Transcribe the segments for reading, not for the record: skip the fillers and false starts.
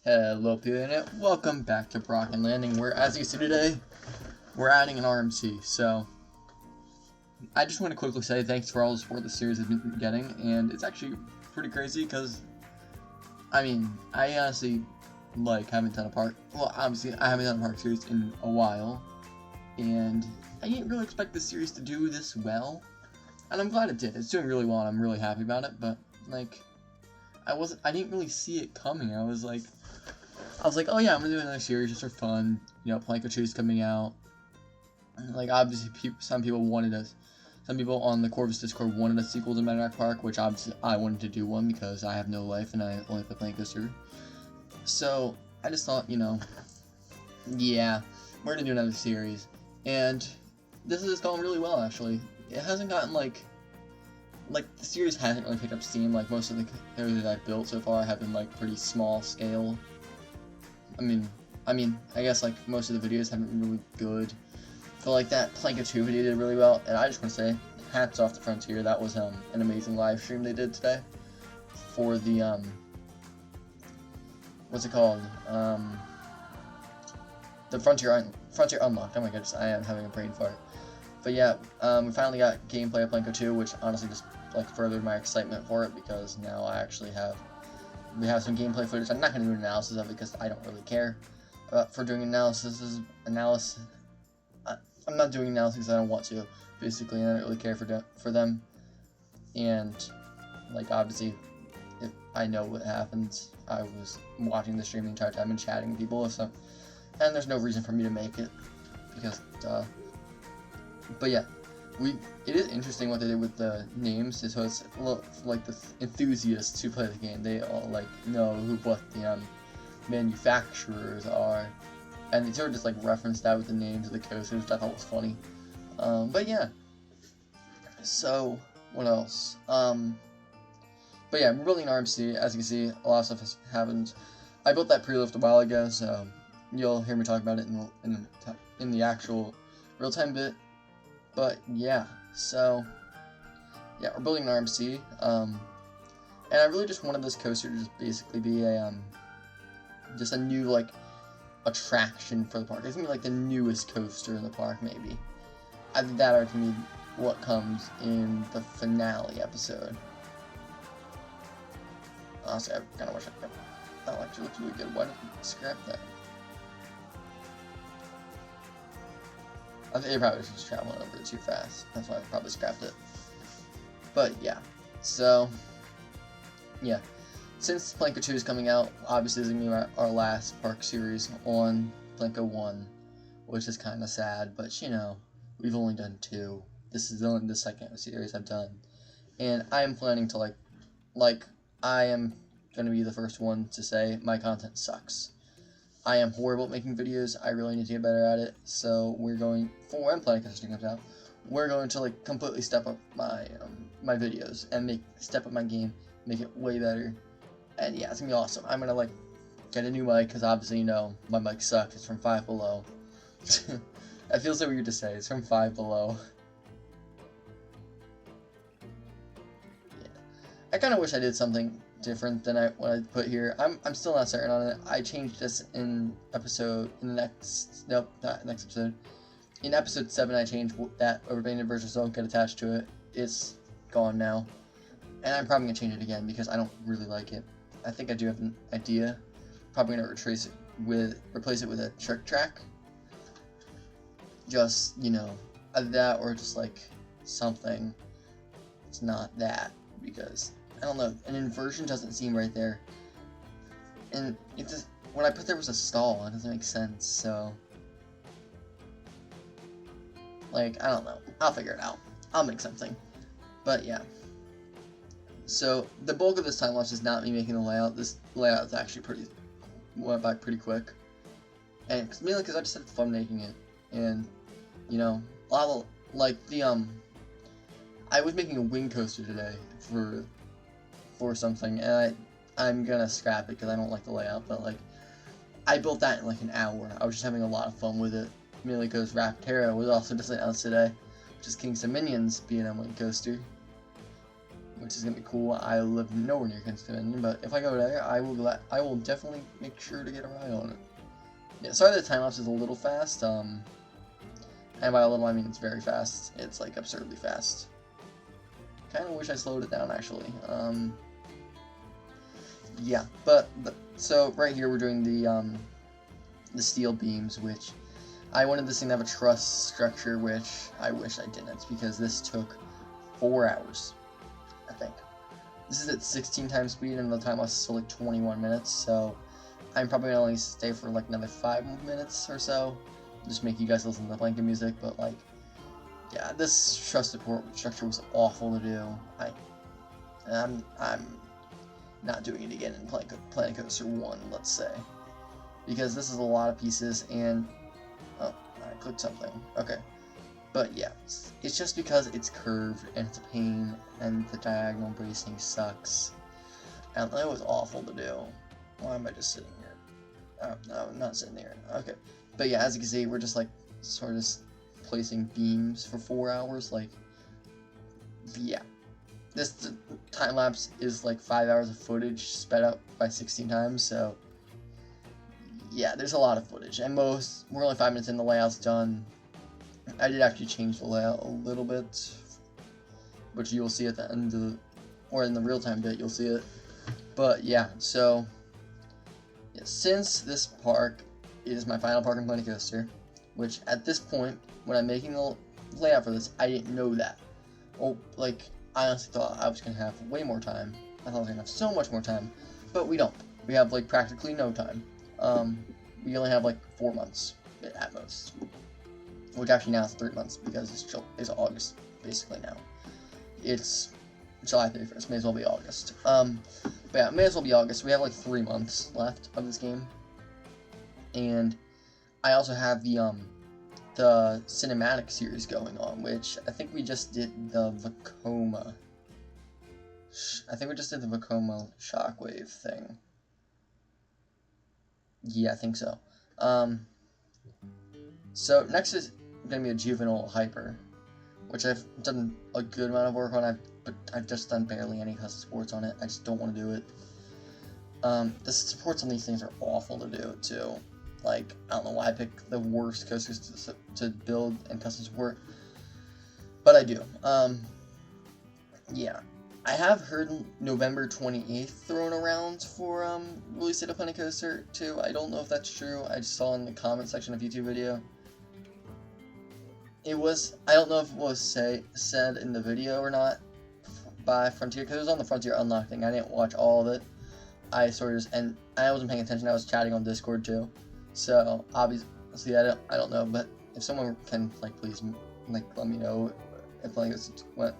Hello people internet, welcome back to Brakken Landing, where as you see today, we're adding an RMC. So, I just want to quickly say thanks for all the support the series has been getting, and it's actually pretty crazy because, I honestly haven't done a park, well obviously I haven't done a park series in a while, and I didn't really expect this series to do this well, and I'm glad it did. It's doing really well and I'm really happy about it, but I didn't really see it coming. I was like, oh yeah, I'm gonna do another series just for fun. You know, PlanCo 2 is coming out. Like, obviously, some people on the Corvus Discord wanted a sequel to Medevac Park, which obviously I wanted to do one because I have no life and I only play PlanCo 2. So, I just thought, yeah, we're gonna do another series. And this has gone really well, actually. It hasn't gotten, the series hasn't really picked up steam. Like, most of the characters that I've built so far have been, pretty small scale. I guess, most of the videos haven't been really good. But, that PlanCo 2 video did really well, and I just want to say, hats off to Frontier. That was, an amazing live stream they did today for the, what's it called? The Frontier Unlocked. Oh my goodness, I am having a brain fart. But yeah, we finally got gameplay of PlanCo 2, which honestly just, furthered my excitement for it, because now I actually we have some gameplay footage. I'm not going to do an analysis of it because I don't really care for doing analysis. I'm not doing analysis because I don't want to, basically, and I don't really care for them. And, obviously, if I know what happens. I was watching the stream the entire time and chatting with people, and there's no reason for me to make it, because, but yeah, it is interesting what they did with the names, so it's the enthusiasts who play the game, they all know what the manufacturers are, and they sort of just referenced that with the names of the coasters, which I thought was funny. But yeah, so what else? But yeah, we're building an RMC. As you can see, a lot of stuff has happened. I built that pre-lift a while ago, so you'll hear me talk about it in the actual real-time bit. But yeah, so yeah, we're building an RMC, and I really just wanted this coaster to just basically be just a new attraction for the park. It's gonna be the newest coaster in the park, maybe. Either that or it can be what comes in the finale episode. Honestly, I kind of wish that actually looks really good. Why didn't you scrap that? I think they probably was just traveling over it too fast. That's why I probably scrapped it. But yeah, so yeah, since PlanCo 2 is coming out, obviously this is going to be our last park series on PlanCo 1, which is kind of sad, but we've only done 2. This is only the second series I've done, and I am planning to I am going to be the first one to say my content sucks. I am horrible at making videos. I really need to get better at it. So we're going, for when PlanCo comes out, we're going to completely step up my my videos and step up my game, make it way better. And yeah, it's gonna be awesome. I'm gonna get a new mic because obviously my mic sucks. It's from 5 Below. It feels so weird to say. It's from 5 Below. Yeah, I kind of wish I did something different than what I put here. I'm still not certain on it. I changed this in episode 7. I changed that overpainted version so don't get attached to it. It's gone now, and I'm probably gonna change it again because I don't really like it. I think I do have an idea. Probably gonna replace it with a trick track. Just that, or just something. It's not that, because I don't know, an inversion doesn't seem right there. And when I put there was a stall, it doesn't make sense, so I don't know. I'll figure it out. I'll make something. But yeah. So the bulk of this time lapse is not me making the layout. This layout is actually went by pretty quick. And mainly because I just had fun making it. And a lot of I was making a wing coaster today for something, and I'm gonna scrap it because I don't like the layout, but I built that in an hour. I was just having a lot of fun with it, mainly because Raptera was also just announced today, which is King's Dominions being a wing coaster. which is gonna be cool. I live nowhere near Kingston, Dominion, but if I go there, I will definitely make sure to get a ride on it. Yeah, sorry the time lapse is a little fast. And by a little I mean it's very fast. It's like absurdly fast. Kind of wish I slowed it down actually. Yeah, but so right here we're doing the steel beams, which I wanted this thing to have a truss structure, which I wish I didn't, because this took 4 hours, I think. This is at 16 times speed, and the time was still like 21 minutes, so I'm probably gonna only stay for like another 5 minutes or so, just make you guys listen to the PlanCo music. But like, yeah, this truss support structure was awful to do. I'm not doing it again in PlanCo Coaster 1, let's say, because this is a lot of pieces, and oh, I clicked something. Okay, but yeah, it's just because it's curved and it's a pain, and the diagonal bracing sucks, and it was awful to do. Why am I just sitting here? Oh, no, I'm not sitting here. Okay, but yeah, as you can see, we're just like sort of placing beams for 4 hours. Like, yeah, this time lapse is like 5 hours of footage sped up by 16 times. So yeah, there's a lot of footage, and we're only 5 minutes in. The layout's done. I did actually change the layout a little bit, which you'll see at the end of or in the real-time bit, you'll see it. But yeah, so yeah, since this park is my final park in PlanCo Coaster, which at this point, when I'm making the layout for this, I didn't know that. Oh, like, I honestly thought I was going to have way more time. I thought I was going to have so much more time, but we don't. We have, like, practically no time. We only have, like, 4 months at most. Which actually now it's 3 months, because it's August, basically now. It's July 31st, may as well be August. But yeah, may as well be August. We have, like, 3 months left of this game. And I also have the cinematic series going on, which I think we just did the Vekoma. I think we just did the Vekoma Shockwave thing. Yeah, I think so. So next is gonna be a Juvenile Hyper, which I've done a good amount of work on. But I've just done barely any custom supports on it. I just don't want to do it. The supports on these things are awful to do too. Like, I don't know why I picked the worst coasters to build and custom support, but I do. Yeah, I have heard November 28th thrown around for release date of PlanCo Coaster 2. I don't know if that's true. I just saw in the comment section of YouTube video. It was, I don't know if it was said in the video or not by Frontier, because it was on the Frontier Unlock thing. I didn't watch all of it. I sort of just, and I wasn't paying attention. I was chatting on Discord too. So obviously I don't know, but if someone can like please like let me know if PlanCo went.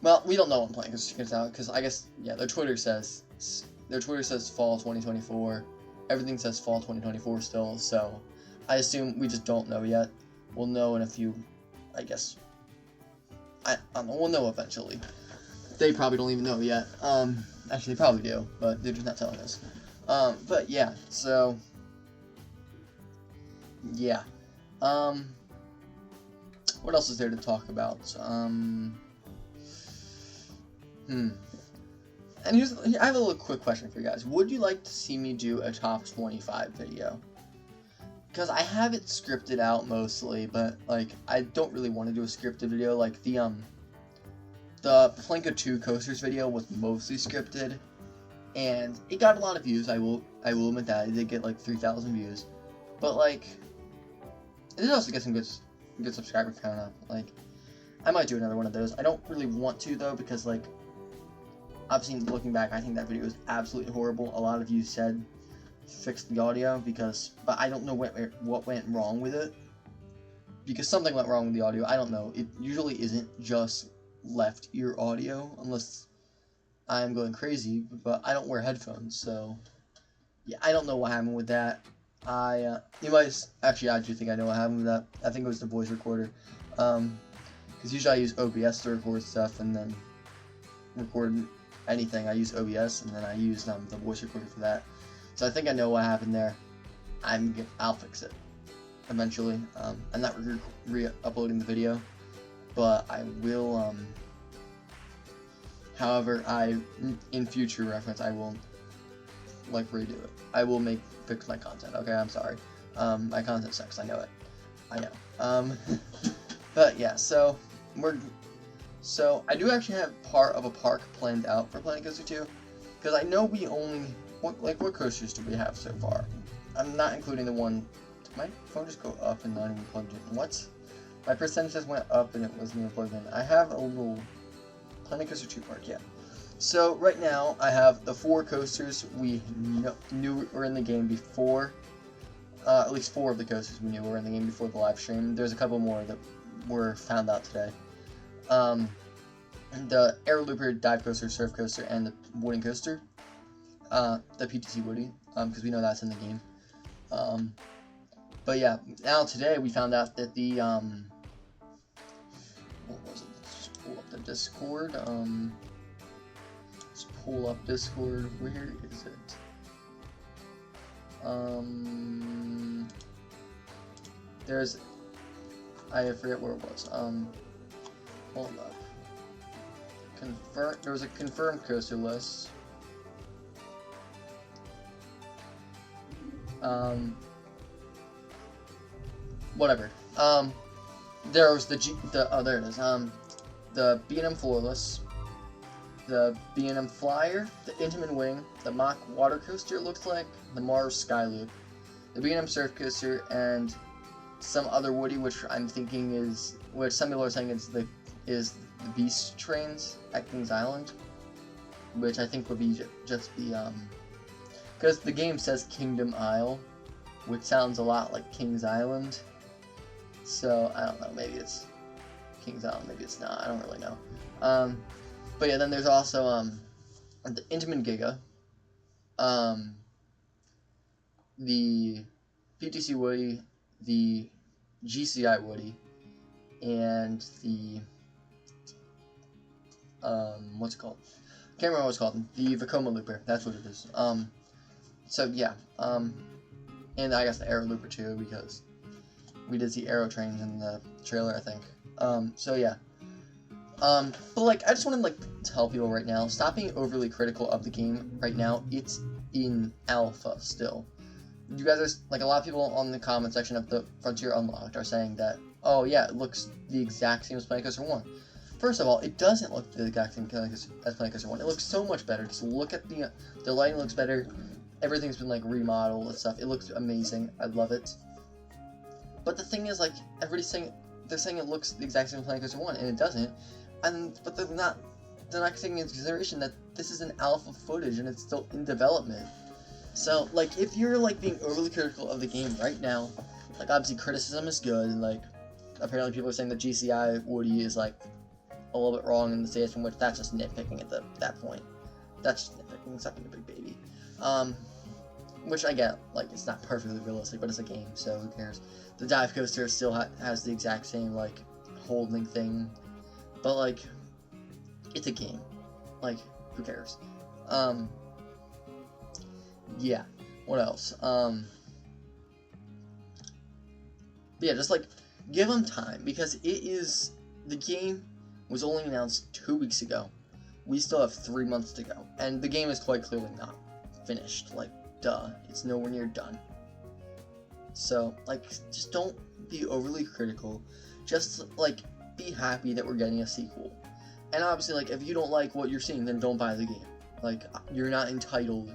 Well, we don't know when PlanCo gets out, because I guess yeah, their Twitter says fall 2024. Everything says fall 2024 still, so I assume we just don't know yet. We'll know in a few, I guess. I don't know. We'll know eventually. They probably don't even know yet. Actually, they probably do, but they're just not telling us. But yeah, so. Yeah. What else is there to talk about? And I have a little quick question for you guys. Would you like to see me do a top 25 video? Because I have it scripted out mostly, but like I don't really want to do a scripted video. Like the PlanCo 2 coasters video was mostly scripted, and it got a lot of views. I will admit that it did get like 3,000 views, but like it did also get some good subscriber count up. Like I might do another one of those. I don't really want to though, because like obviously looking back, I think that video was absolutely horrible. A lot of you said fix the audio, but I don't know what went wrong with it, because something went wrong with the audio. I don't know. It usually isn't just left ear audio, unless I'm going crazy, but I don't wear headphones, so yeah, I don't know what happened with that. You might actually, I do think I know what happened with that. I think it was the voice recorder, because usually I use OBS to record stuff, and then record anything. I use OBS, and then I use the voice recorder for that. So I think I know what happened there. I'll fix it eventually. I'm not re-uploading the video, but I will However, in future reference, I will like redo it. I will fix my content. Okay, I'm sorry. My content sucks. I know it. I know. But yeah, so I do actually have part of a park planned out for PlanCo 2, because I know we only what coasters do we have so far? I'm not including the one. Did my phone just go up and not even plugged in? What? My percentage just went up and it wasn't even plugged in. I have a little PlanCo 2 park, yeah. So right now I have the 4 coasters we knew were in the game before. At least 4 of the coasters we knew were in the game before the live stream. There's a couple more that were found out today. The Air Looper, Dive Coaster, Surf Coaster, and the Wooden Coaster. The PTC Woody, because we know that's in the game. But yeah, now today we found out that the, what was it? Let's just pull up the Discord. Let's pull up Discord. Where is it? There's, I forget where it was. Hold up. There was a confirmed coaster list. Whatever. There was there it is. The B&M Floorless, the B&M Flyer, the Intamin Wing, the Mach Water Coaster, it looks like, the Mars Skyloop, the B&M Surf Coaster, and some other Woody, which I'm thinking is, which some people are saying is the Beast Trains at Kings Island, which I think would be just the because the game says Kingdom Isle, which sounds a lot like Kings Island. So I don't know, maybe it's Kings Island, maybe it's not. I don't really know. But yeah, then there's also the Intamin Giga, the PTC Woody, the GCI Woody, and the what's it called? Can't remember what it's called. The Vekoma Looper. That's what it is. So yeah. And I guess the Aero Looper too, because we did see Aero Trains in the trailer, I think. So yeah. But like, I just want to like tell people right now, stop being overly critical of the game right now. It's in alpha still. You guys are like, a lot of people on the comment section of the Frontier Unlocked are saying that, oh yeah, it looks the exact same as PlanCo 1. First of all, it doesn't look the exact same as PlanCo 1. It looks so much better. Just look at the lighting looks better. Everything's been like remodeled and stuff. It looks amazing. I love it. But the thing is, like, everybody's saying, they're saying it looks the exact same as PlanCo 1, and it doesn't. But they're not taking into consideration that this is an alpha footage and it's still in development. So, like, if you're like being overly critical of the game right now, like, obviously criticism is good, and like, apparently people are saying that GCI Woody is like a little bit wrong in the stage, from which that's just nitpicking at that point. That's just nitpicking. It's not being a big baby. Which I get, like, it's not perfectly realistic, but it's a game, so who cares? The dive coaster still has the exact same, like, holding thing, but, like, it's a game. Like, who cares? Yeah, what else? Yeah, just, like, give them time, because the game was only announced 2 weeks ago. We still have 3 months to go, and the game is quite clearly not finished. Like, duh, it's nowhere near done. So, like, just don't be overly critical. Just, like, be happy that we're getting a sequel. And obviously, like, if you don't like what you're seeing, then don't buy the game. Like, you're not entitled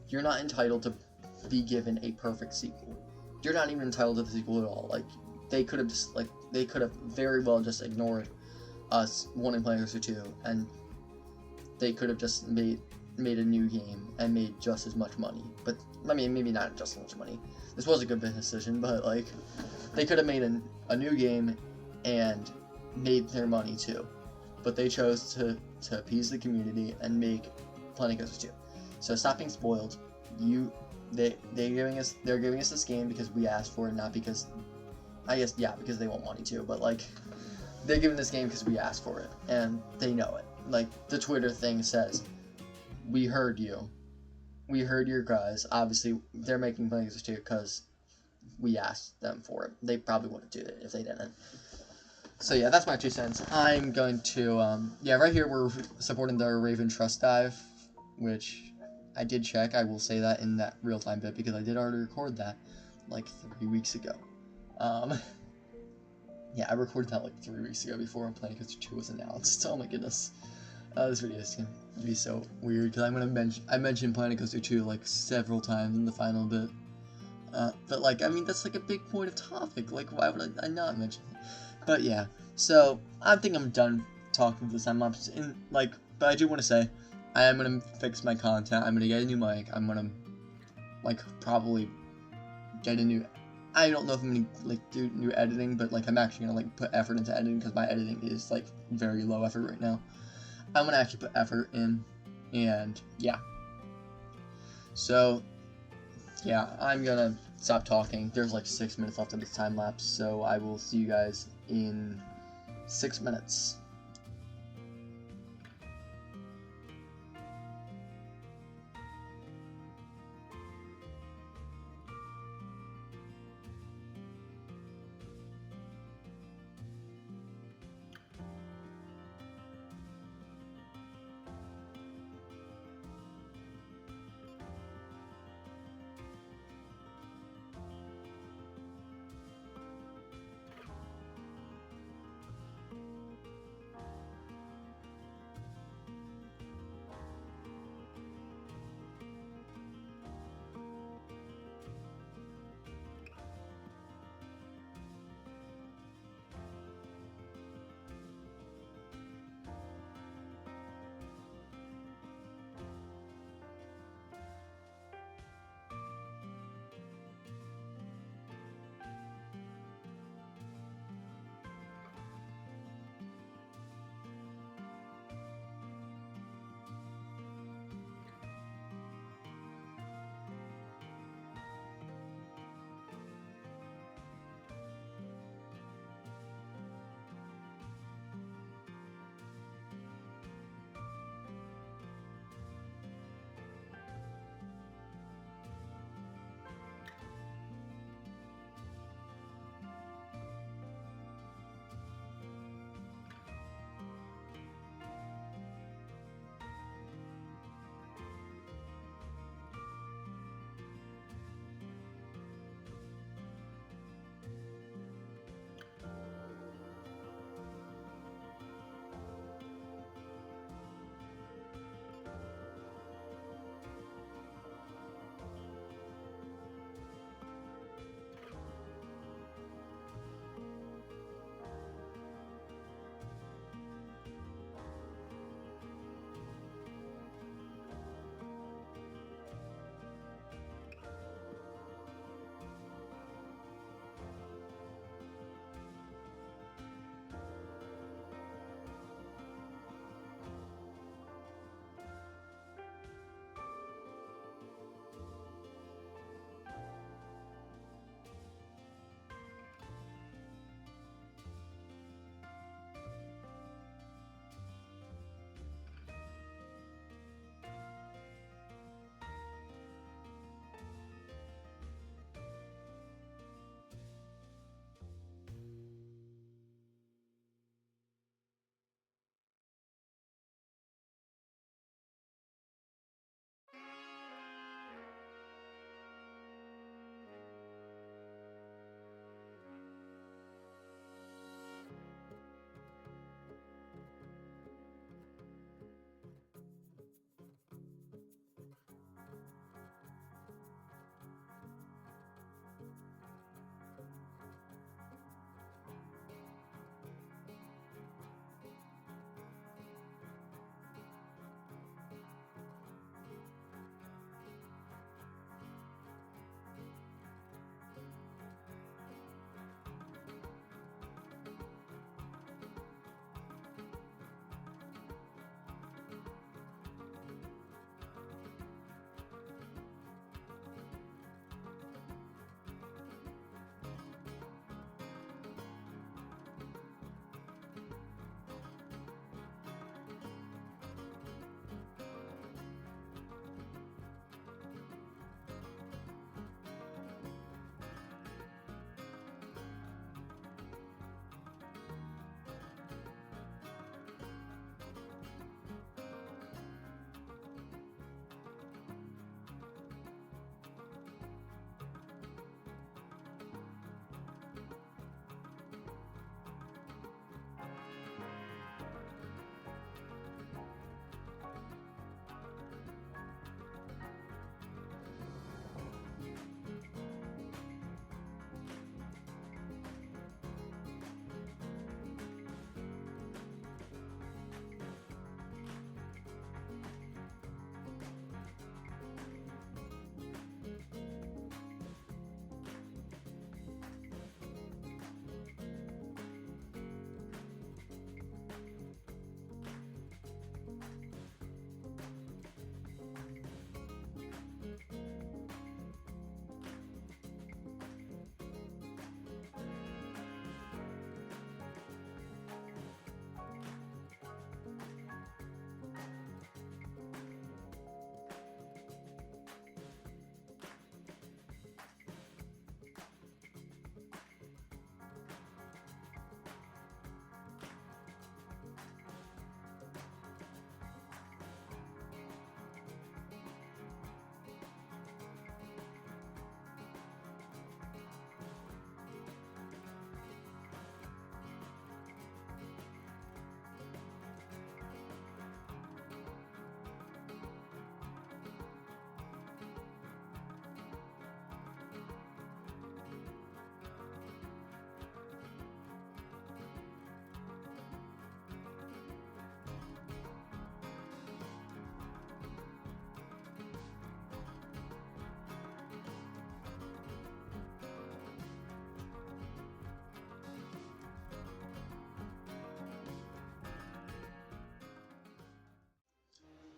to be given a perfect sequel. You're not even entitled to the sequel at all. Like, they could have very well just ignored us wanting PlanCo 2, and they could have just made a new game and made just as much money. But I mean, maybe not just as much money. This was a good business decision, but like, they could have made a new game and made their money too. But they chose to appease the community and make PlanCo 2. So stop being spoiled. They're giving us this game because we asked for it, not because, I guess, yeah, because they want money too. But like, they're giving this game because we asked for it, and they know it. Like, the Twitter thing says, we heard you. We heard your cries. Obviously, they're making PlanCo 2 because we asked them for it. They probably wouldn't do it if they didn't. So yeah, that's my 2 cents. I'm going to, yeah, right here we're supporting the Raven Trust Dive, which I did check. I will say that in that real-time bit because I did already record that like 3 weeks ago. Yeah, I recorded that like 3 weeks ago before PlanCo 2 was announced. Oh my goodness. This video is going to be so weird because I mentioned PlanCo 2 like several times in the final bit. But like, I mean, that's like a big point of topic. Like, why would I not mention it? But yeah, so I think I'm done talking this time. But I do want to say, I am gonna fix my content. I'm gonna get a new mic. I'm gonna like probably get a new. I don't know if I'm gonna like do new editing, but like I'm actually gonna like put effort into editing because my editing is like very low effort right now. I'm gonna actually put effort in, and yeah. So yeah, I'm gonna stop talking. There's like 6 minutes left of this time lapse, so I will see you guys in 6 minutes.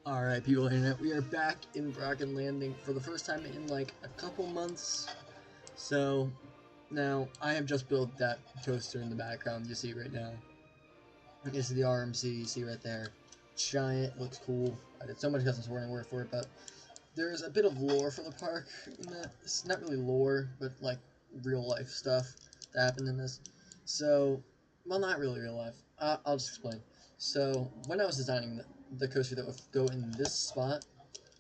Alright, people of the internet, we are back in Brakken Landing for the first time in like a couple months. So, now, I have just built that coaster in the background you see right now. This is the RMC you see right there. Giant, looks cool. I did so much custom supporting work for it, but there's a bit of lore for the park. It's not really lore, but like real life stuff that happened in this. So, well, not really real life. I'll just explain. So, when I was designing the coaster that would go in this spot,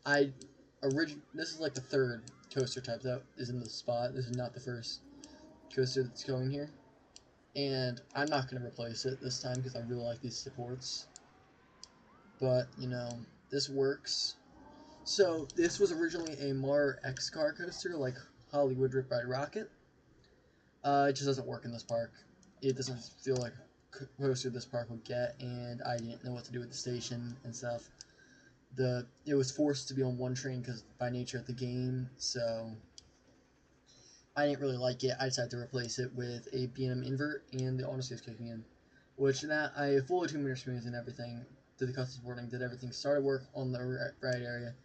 this is like the third coaster type that is in this spot. This is not the first coaster that's going here. And I'm not going to replace it this time because I really like these supports. But, you know, this works. So, this was originally a Mar X car coaster, like Hollywood Rip Ride Rocket. It just doesn't work in this park. It doesn't feel like a coaster this park would get, and I didn't know what to do with the station and stuff. It was forced to be on one train because by nature of the game, so I didn't really like it. I decided to replace it with a B&M invert, and the honesty is kicking in. Which that I fully 2-meter smooth and everything, did the custom supporting, did everything, started work on the ride area,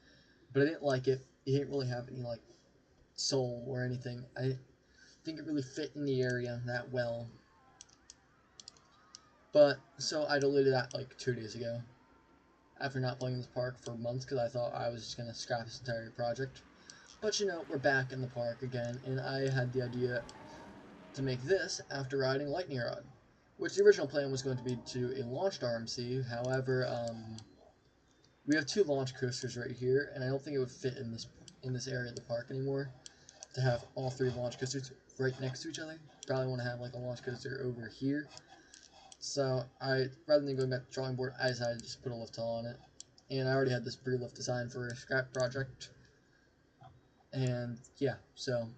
but I didn't like it. It didn't really have any like soul or anything. I think it really fit in the area that well. But so I deleted that like 2 days ago, after not playing this park for months because I thought I was just gonna scrap this entire project. But you know, we're back in the park again, and I had the idea to make this after riding Lightning Rod, which the original plan was going to be to a launched RMC. However, we have 2 launch coasters right here, and I don't think it would fit in this area of the park anymore to have all 3 launch coasters right next to each other. Probably want to have like a launch coaster over here. So rather than going back to the drawing board, I decided to just put a lift hill on it, and I already had this pre-lift design for a scrap project. And yeah, so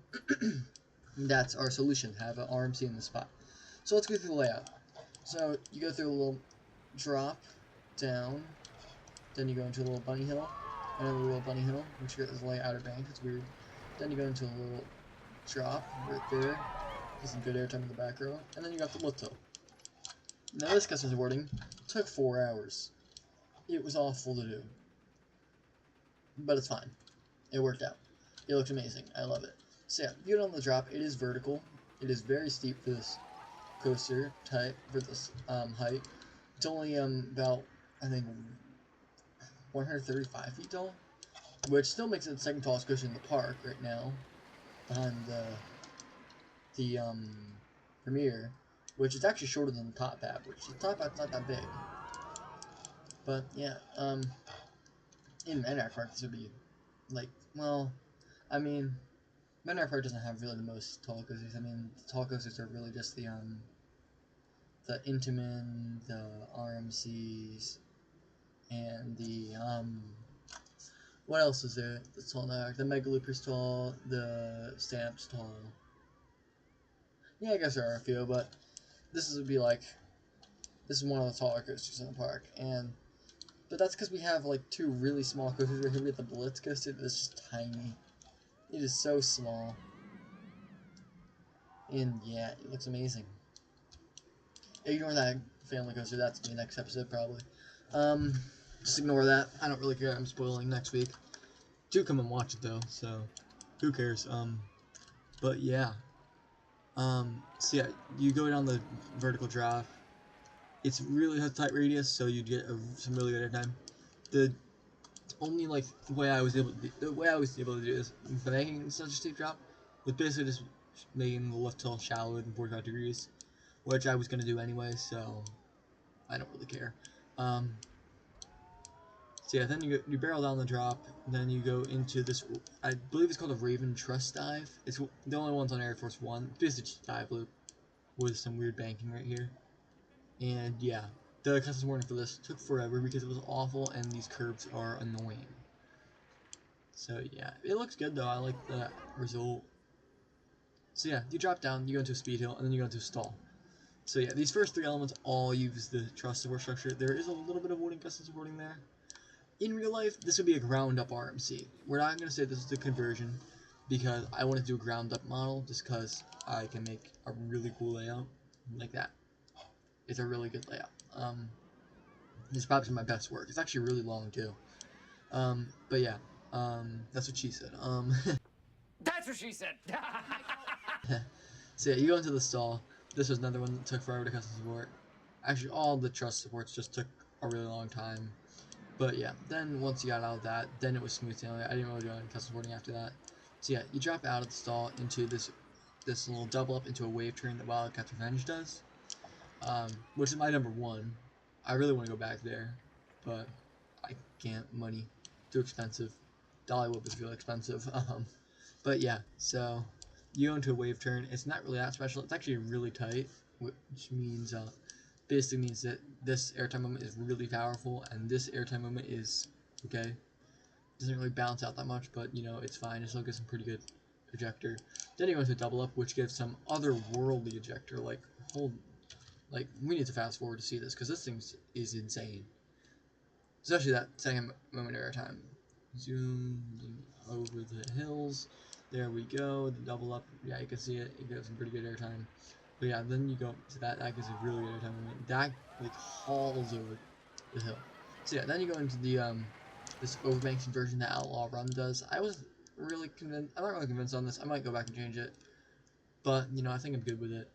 that's our solution, have an RMC in the spot. So let's go through the layout. So you go through a little drop down, then you go into a little bunny hill, another little bunny hill, which is like outer bank, it's weird. Then you go into a little drop right there, get some good airtime in the back row, and then you got the lift hill. Now this custom supporting took 4 hours. It was awful to do, but it's fine. It worked out. It looks amazing. I love it. So yeah, you get on the drop. It is vertical. It is very steep for this coaster type, for this height. It's only about, I think, 135 feet tall, which still makes it the second tallest coaster in the park right now, behind the Premier, which is actually shorter than the top hat, which the top hat's not that big. But yeah, in Menard Park this would be like, well, I mean, Menard Park doesn't have really the most tall coasters. I mean, the tall coasters are really just the Intamin, the RMCs, and the what else is there that's tall now? The Megalooper's tall, the Stamp's tall. Yeah, I guess there are a few, but this is one of the taller coasters in the park, but that's because we have like 2 really small coasters right here. We have the Blitz coaster that's just tiny. It is so small. And yeah, it looks amazing. Ignore that family coaster, that's the next episode probably. Just ignore that. I don't really care, I'm spoiling next week. Do come and watch it though, so who cares? But yeah. So yeah, you go down the vertical drop. It's really has a tight radius, so you get some really good airtime. The only like the way I was able to do this by making such a steep drop was basically just making the lift hill shallower than 45 degrees, which I was gonna do anyway, so I don't really care. So yeah, then you barrel down the drop, then you go into this, I believe it's called a Raven Trust Dive. It's the only one's on Air Force One. It's basically just a dive loop with some weird banking right here. And yeah, the custom warning for this took forever because it was awful and these curves are annoying. So yeah, it looks good though. I like the result. So yeah, you drop down, you go into a speed hill, and then you go into a stall. So yeah, these first 3 elements all use the truss support structure. There is a little bit of wooden custom supporting there. In real life, this would be a ground-up RMC. We're not going to say this is a conversion, because I want to do a ground-up model, just because I can make a really cool layout like that. It's a really good layout. It's probably my best work. It's actually really long, too. But yeah, that's what she said. That's what she said. So yeah, you go into the stall. This was another one that took forever to custom support. Actually, all the trust supports just took a really long time. But yeah, then once you got out of that, then it was smooth sailing. I didn't really do any custom supporting after that. So yeah, you drop out of the stall into this little double up into a wave turn that Wildcat's Revenge does, which is my number one. I really want to go back there, but I can't. Money, too expensive. Dolly Whip is really expensive. But yeah, so you go into a wave turn. It's not really that special. It's actually really tight, which means basically means that this airtime moment is really powerful, and this airtime moment is okay. Doesn't really balance out that much, but you know it's fine. It still gives some pretty good ejector. Then you go into double up, which gives some otherworldly ejector. Like we need to fast forward to see this because this thing is insane. Especially that second moment of airtime. Zooming over the hills. There we go. The double up. Yeah, you can see it. It gives some pretty good airtime. But yeah, then you go to that. That gives a really good airtime moment. That like hauls over the hill. So yeah, then you go into the this overbank conversion that Outlaw Run does. I was really convinced. I'm not really convinced on this. I might go back and change it, but you know I think I'm good with it.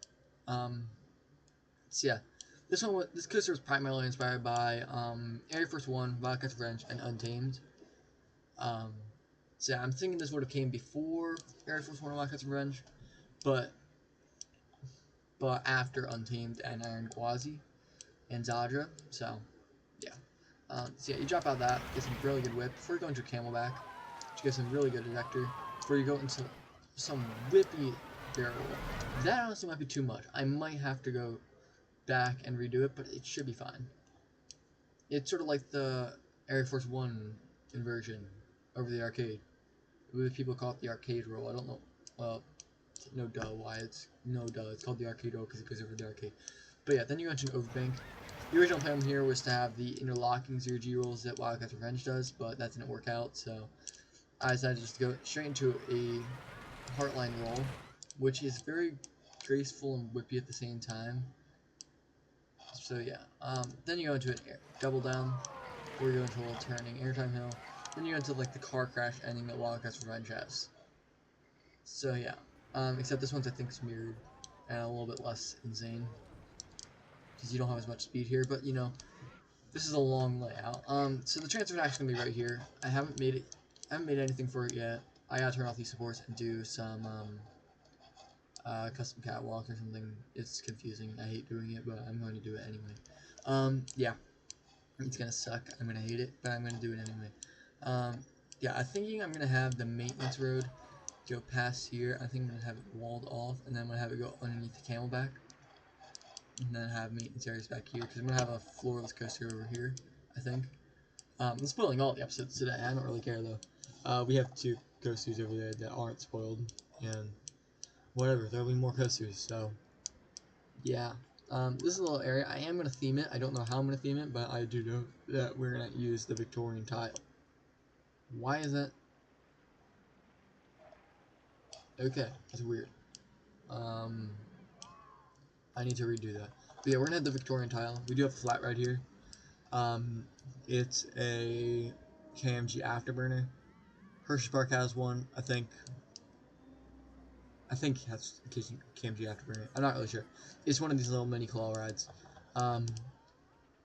So yeah, this coaster was primarily inspired by Air Force One, Wildcat's Revenge, and Untamed. Um, so yeah, I'm thinking this would have came before Air Force One and Wildcat's Revenge, but after Untamed and Iron Gwazi and Zadra. So yeah. So yeah, you drop out that, get some really good whip before you go into Camelback, which gets some really good ejector. Before you go into some whippy barrel roll. That honestly might be too much. I might have to go back and redo it, but it should be fine. It's sort of like the Air Force One inversion over the arcade. People call it the arcade roll. I don't know. Well, no duh. Why it's no duh. It's called the arcade roll because it goes over the arcade. But yeah, then you mentioned Overbank. The original plan here was to have the interlocking 0G rolls that Wildcat's Revenge does, but that didn't work out, so I decided just to go straight into a Heartline roll, which is very graceful and whippy at the same time. So yeah, then you go into an double down, where you go into a little turning airtime hill. Then you go into like the car crash ending that Wildcat's Revenge has. So yeah, except this one's I think is mirrored and a little bit less insane because you don't have as much speed here. But you know, this is a long layout. So the transfer is actually gonna be right here. I haven't made anything for it yet. I gotta turn off these supports and do some custom catwalk or something. It's confusing. I hate doing it, but I'm going to do it anyway. Yeah, it's gonna suck. I'm gonna hate it, but I'm gonna do it anyway. Yeah, I'm thinking I'm gonna have the maintenance road go past here. I think I'm gonna have it walled off, and then I'm gonna have it go underneath the Camelback, and then have maintenance areas back here because I'm gonna have a floorless coaster over here. I think. I'm spoiling all the episodes today. I don't really care though. We have 2 coasters over there that aren't spoiled, and whatever. There'll be more coasters. So yeah. This is a little area. I am gonna theme it. I don't know how I'm gonna theme it, but I do know that we're gonna use the Victorian tile. Why is that? Okay, that's weird. I need to redo that. But yeah, we're gonna have the Victorian tile. We do have a flat right here. It's a KMG afterburner. Hershey Park has one, I think. I think it has KMG afterburner. I'm not really sure. It's one of these little mini claw rides. And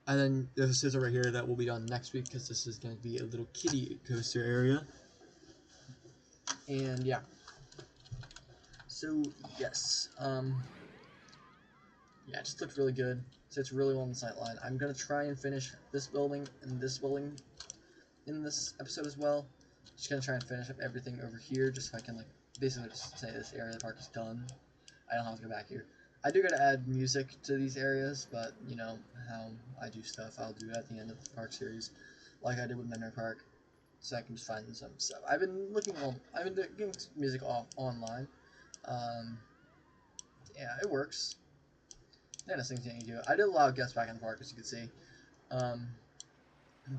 then there's a scissor right here that will be done next week because this is going to be a little kiddie coaster area. And yeah. So yes. Yeah, it just looks really good. So it's really well on the sight line. I'm gonna try and finish this building and this building in this episode as well. Just gonna try and finish up everything over here, just so I can like basically just say this area of the park is done. I don't have to go back here. I do gotta add music to these areas, but you know how I do stuff. I'll do it at the end of the park series, like I did with Menor Park, so I can just find some stuff. I've been getting music off online. Yeah, it works. Yeah, that's things you do. I did a lot of guests back in the park, as you can see.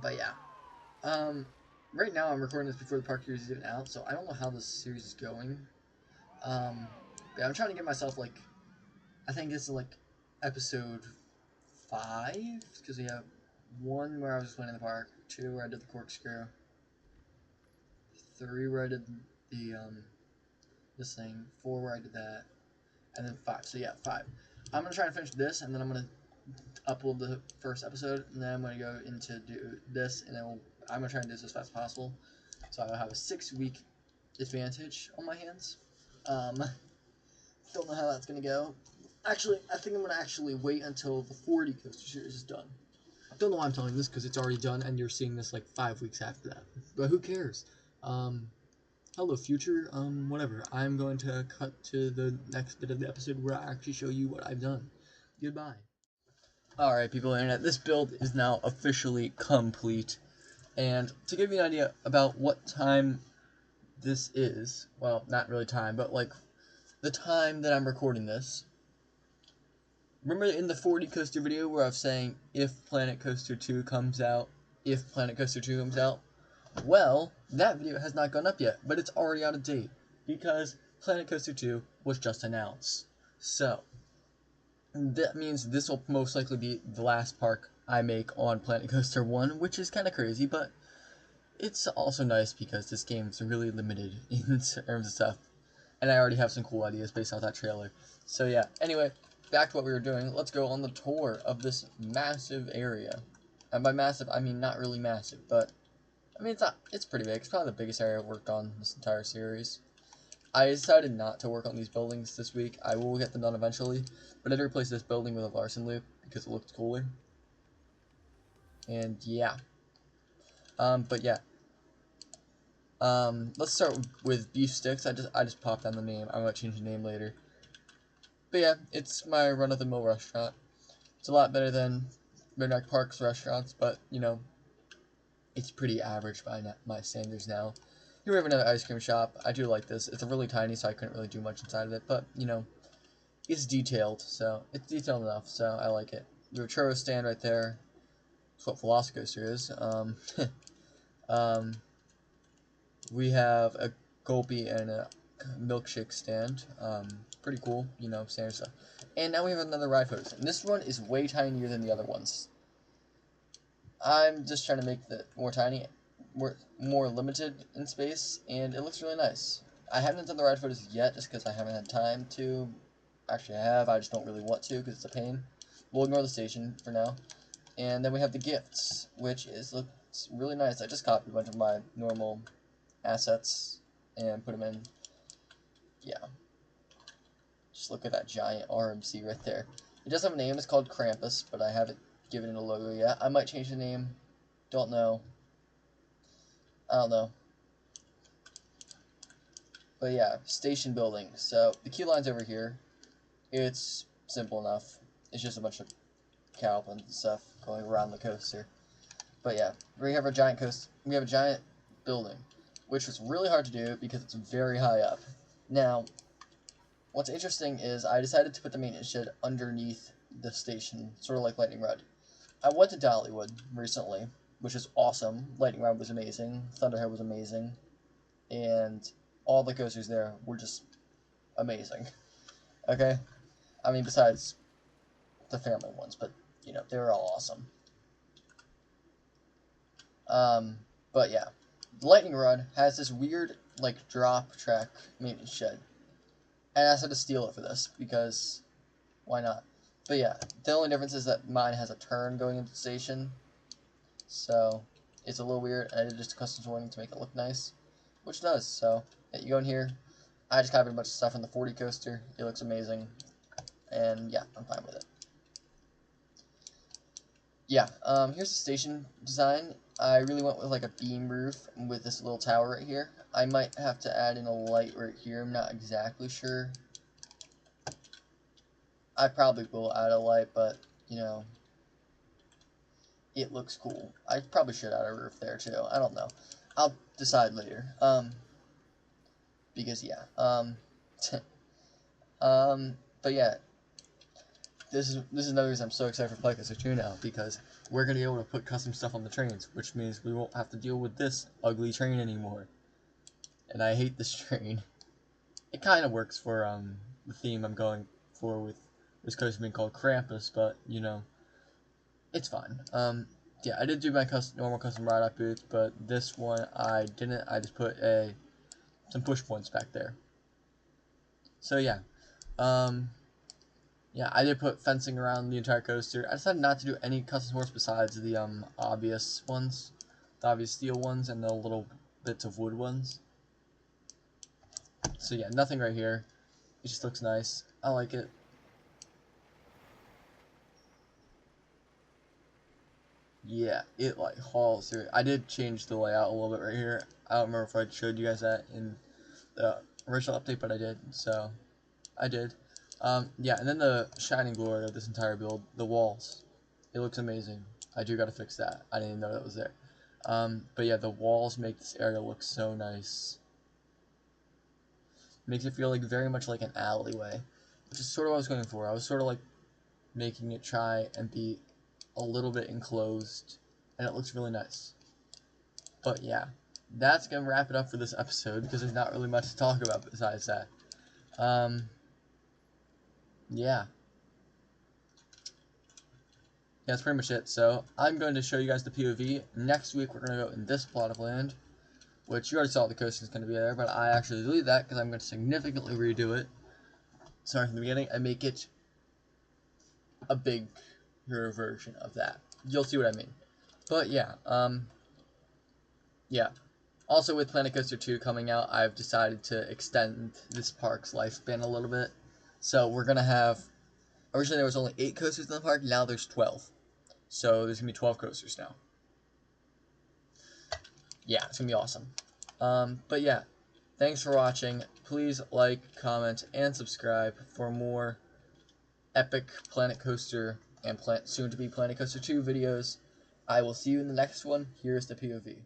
But yeah. Right now I'm recording this before the park series is even out, so I don't know how this series is going. Yeah, I'm trying to get myself like, I think this is like episode 5, because we have 1 where I was just playing in the park, 2 where I did the corkscrew, 3 where I did the this thing, 4 where I did that, and then 5. So yeah, 5. I'm gonna try and finish this, and then I'm gonna upload the first episode, and then I'm gonna go into do this, and then I'm gonna try and do this as fast as possible. So I'll have a 6-week advantage on my hands. Don't know how that's gonna go. Actually, I think I'm gonna actually wait until the 40 coaster series is done. Don't know why I'm telling this because it's already done, and you're seeing this like 5 weeks after that. But who cares? Hello future. Whatever. I'm going to cut to the next bit of the episode where I actually show you what I've done. Goodbye. Alright, people of the internet, this build is now officially complete. And to give you an idea about what time this is, well, not really time, but like the time that I'm recording this. Remember in the 40 coaster video where I was saying if Planet Coaster 2 comes out, well, that video has not gone up yet, but it's already out of date because Planet Coaster 2 was just announced. So, that means this will most likely be the last park I make on Planet Coaster 1, which is kind of crazy, but it's also nice because this game is really limited in terms of stuff. And I already have some cool ideas based off that trailer. So yeah, anyway, back to what we were doing. Let's go on the tour of this massive area. And by massive, I mean not really massive, but I mean it's pretty big. It's probably the biggest area I've worked on this entire series. I decided not to work on these buildings this week. I will get them done eventually, but I did replace this building with a Larson loop because it looked cooler. And yeah. But yeah. Let's start with beef sticks. I just popped on the name. I might change the name later. But yeah, it's my run-of-the-mill restaurant. It's a lot better than Midnight Park's restaurants, but you know, it's pretty average by my standards now. Here we have another ice cream shop. I do like this. It's really tiny, so I couldn't really do much inside of it, but you know, it's detailed, so it's detailed enough, so I like it. We have a churro stand right there. That's what Velocicoaster is. We have a gulpy and a milkshake stand. Pretty cool, you know, standard stuff. And now we have another ride photos. And this one is way tinier than the other ones. I'm just trying to make it more tiny, more limited in space, and it looks really nice. I haven't done the ride photos yet, just because I haven't had time to. Actually, I have. I just don't really want to, because it's a pain. We'll ignore the station for now. And then we have the gifts, which looks really nice. I just copied a bunch of my normal assets and put them in. Yeah. Just look at that giant RMC right there. It does have a name. It's called Krampus, but I haven't given it a logo yet. I might change the name. Don't know. I don't know. But yeah, station building. So the queue line's over here. It's simple enough. It's just a bunch of cowpens and stuff going around the coaster. But yeah, we have a giant coaster. We have a giant building, which was really hard to do because it's very high up. Now, what's interesting is I decided to put the maintenance shed underneath the station, sort of like Lightning Rod. I went to Dollywood recently, which is awesome. Lightning Rod was amazing. Thunderhead was amazing. And all the coasters there were just amazing. Okay? I mean, besides the family ones, but, you know, they were all awesome. But yeah. Lightning Rod has this weird, like, drop track maintenance shed. And I had to steal it for this, because why not? But yeah, the only difference is that mine has a turn going into the station. So, it's a little weird, and I did just a customs warning to make it look nice. Which it does, so, yeah, you go in here. I just copied a bunch of stuff on the 40 coaster. It looks amazing. And yeah, I'm fine with it. Yeah, here's the station design. I really went with like a beam roof with this little tower right here. I might have to add in a light right here. I'm not exactly sure. I probably will add a light, but, you know, it looks cool. I probably should add a roof there, too. I don't know. I'll decide later. Because, yeah. But, yeah. This is another reason I'm so excited for PlanCo 2 now, because we're going to be able to put custom stuff on the trains, which means we won't have to deal with this ugly train anymore. And I hate this train. It kind of works for, the theme I'm going for with this coaster being called Krampus, but, you know, it's fine. yeah, I did do my normal custom ride up booth, but this one I didn't. I just put some push points back there. So yeah, yeah, I did put fencing around the entire coaster. I decided not to do any custom supports besides the obvious ones, the obvious steel ones, and the little bits of wood ones. So yeah, nothing right here. It just looks nice. I like it. Yeah, it like hauls through. I did change the layout a little bit right here. I don't remember if I showed you guys that in the original update, but I did. So I did. Yeah, and then the shining glory of this entire build, the walls. It looks amazing. I do gotta fix that. I didn't even know that was there. But yeah, the walls make this area look so nice. Makes it feel like very much like an alleyway, which is sort of what I was going for. I was sort of like making it try and be a little bit enclosed, and it looks really nice. But yeah, that's gonna wrap it up for this episode because there's not really much to talk about besides that. Yeah, that's pretty much it. So I'm going to show you guys the POV. Next week we're gonna go in this plot of land, which you already saw the coaster is gonna be there, but I actually deleted that because I'm going to significantly redo it. Starting from the beginning and make it a bigger version of that. You'll see what I mean. But yeah, yeah. Also, with Planet Coaster 2 coming out, I've decided to extend this park's lifespan a little bit. So we're going to have... Originally, there was only 8 coasters in the park. Now there's 12. So there's going to be 12 coasters now. Yeah, it's going to be awesome. But yeah, thanks for watching. Please like, comment, and subscribe for more epic Planet Coaster and soon-to-be Planet Coaster 2 videos. I will see you in the next one. Here's the POV.